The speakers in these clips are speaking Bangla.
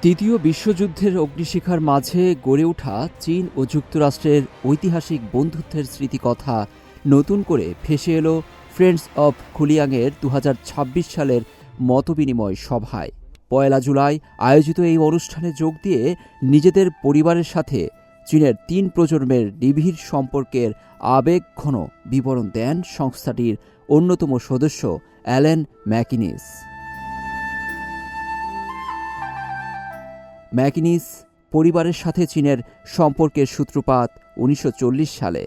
দ্বিতীয় বিশ্বযুদ্ধের অগ্নিশিখার মাঝে গড়ে ওঠা চীন ও যুক্তরাষ্ট্রের ঐতিহাসিক বন্ধুত্বের স্মৃতিকথা নতুন করে ভেসে এলো ফ্রেন্ডস অব খুলিয়াংয়ের ২০২৬ সালের মতবিনিময় সভায়। ১ জুলাই আয়োজিত এই অনুষ্ঠানে যোগ দিয়ে নিজেদের পরিবারের সাথে চীনের ৩ প্রজন্মের নিবিড় সম্পর্কের আবেগঘন বিবরণ দেন সংস্থাটির অন্যতম সদস্য অ্যালেন ম্যাকিনিস। ম্যাকিনিস পরিবারের সাথে চীনের সম্পর্কের সূত্রপাত ১৯৪০ সালে।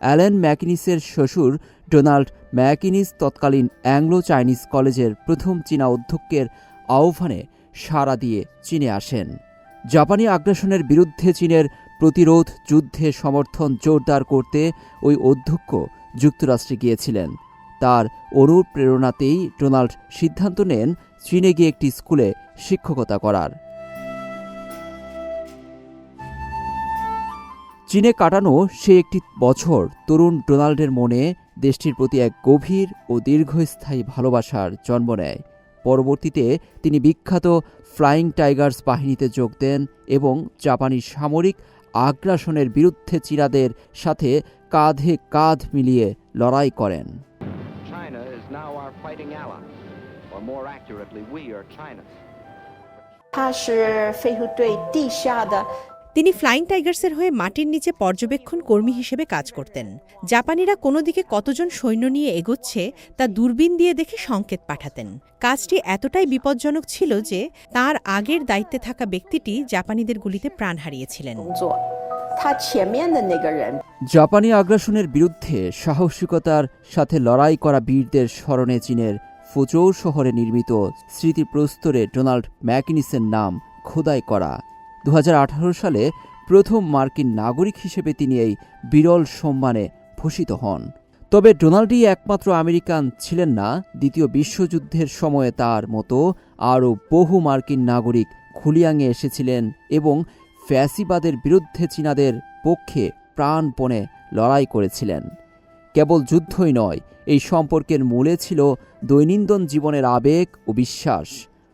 অ্যালেন ম্যাকিনিসের শ্বশুর ডোনাল্ড ম্যাকিনিস তৎকালীন অ্যাংলো চাইনিজ কলেজের প্রথম চীনা অধ্যক্ষের আহ্বানে সাড়া দিয়ে চীনে আসেন। জাপানি আগ্রাসনের বিরুদ্ধে চীনের প্রতিরোধ যুদ্ধে সমর্থন জোরদার করতে ওই অধ্যক্ষ যুক্তরাষ্ট্রে গিয়েছিলেন। তার অনুপ্রেরণাতেই ডোনাল্ড সিদ্ধান্ত নেন চীনে গিয়ে একটি স্কুলে শিক্ষকতা করার। চীনে কাটানো সে একটি বছর তরুণ ডোনাল্ডের মনে দেশটির প্রতি এক গভীর ও দীর্ঘস্থায়ী ভালোবাসার জন্ম নেয়। পরবর্তীতে তিনি বিখ্যাত ফ্লাইং টাইগার্স বাহিনীতে যোগ দেন এবং জাপানি সামরিক আগ্রাসনের বিরুদ্ধে চীনাদের সাথে কাঁধে কাঁধ মিলিয়ে লড়াই করেন। তিনি ফ্লাইং টাইগার্সের হয়ে মাটির নিচে পর্যবেক্ষণ কর্মী হিসেবে কাজ করতেন। জাপানিরা কোনো দিকে কতজন সৈন্য নিয়ে এগোচ্ছে তা দূরবীন দিয়ে দেখে সংকেত পাঠাতেন। কাজটি এতটাই বিপজ্জনক ছিল যে তার আগের দায়িত্বে থাকা ব্যক্তিটি জাপানিদের গুলিতে প্রাণ হারিয়েছিলেন। জাপানি আগ্রাসনের বিরুদ্ধে সাহসিকতার সাথে লড়াই করা বীরদের স্মরণে চীনের ফুচৌ শহরে নির্মিত স্মৃতিপ্রস্তরে ডোনাল্ড ম্যাকিনিসের নাম খোদাই করা। ২০১৮ সালে প্রথম মার্কিন নাগরিক হিসেবে তিনি এই বিরল সম্মানে ভূষিত হন। তবে ডোনাল্ডই একমাত্র আমেরিকান ছিলেন না। দ্বিতীয় বিশ্বযুদ্ধের সময়ে তার মতো আরও বহু মার্কিন নাগরিক খুলিয়াংয়ে এসেছিলেন এবং ফ্যাসিবাদের বিরুদ্ধে চীনাদের পক্ষে প্রাণপণে লড়াই করেছিলেন। কেবল যুদ্ধই নয়, এই সম্পর্কের মূলে ছিল দৈনন্দিন জীবনের আবেগ ও বিশ্বাস।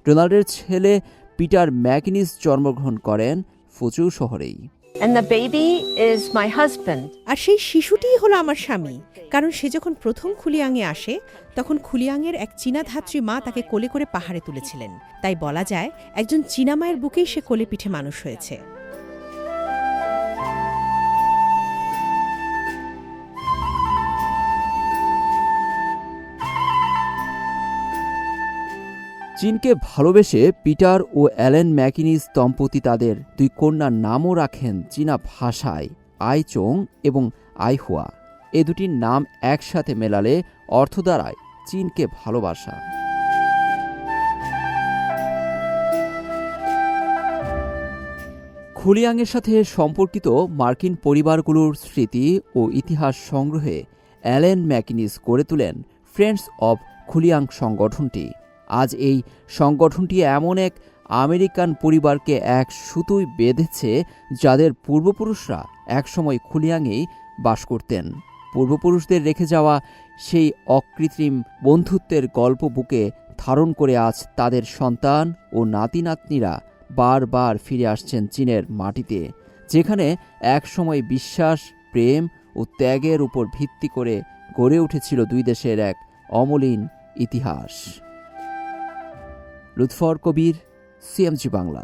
ডোনাল্ডের ছেলে পিটার ম্যাকিনিস জন্মগ্রহণ করেন ফুচৌ শহরেই। আর সেই শিশুটিই হলো আমার স্বামী, কারণ সে যখন প্রথম খুলিয়াংয়ে আসে তখন খুলিয়াংয়ের এক চীনা ধাত্রী মা তাকে কোলে করে পাহাড়ে তুলেছিলেন। তাই বলা যায় একজন চীনা মায়ের বুকেই সে কোলে পিঠে মানুষ হয়েছে। চীনকে ভালোবেসে পিটার ও অ্যালেন ম্যাকিনিস দম্পতি তাদের 2 কন্যার নামও রাখেন চীনা ভাষায় আইচোং এবং আইহুয়া। এ দুটির নাম একসাথে মেলালে অর্থ দাঁড়ায় চীনকে ভালোবাসা। খুলিয়াংয়ের সাথে সম্পর্কিত মার্কিন পরিবারগুলোর স্মৃতি ও ইতিহাস সংগ্রহে অ্যালেন ম্যাকিনিস গড়ে তোলেন ফ্রেন্ডস অব খুলিয়াং সংগঠনটি। আজ এই সংগঠনটি এমন এক আমেরিকান পরিবারকে এক সুতোয় বেঁধেছে যাদের পূর্বপুরুষরা একসময় খুলিয়াংয়েই বাস করতেন। পূর্বপুরুষদের রেখে যাওয়া সেই অকৃত্রিম বন্ধুত্বের গল্প বুকে ধারণ করে আজ তাদের সন্তান ও নাতি নাতনিরা বারবার ফিরে আসছেন চীনের মাটিতে, যেখানে একসময় বিশ্বাস, প্রেম ও ত্যাগের উপর ভিত্তি করে গড়ে উঠেছিল 2 দেশের এক অমলিন ইতিহাস। লুৎফর কবির, সিএমজি বাংলা।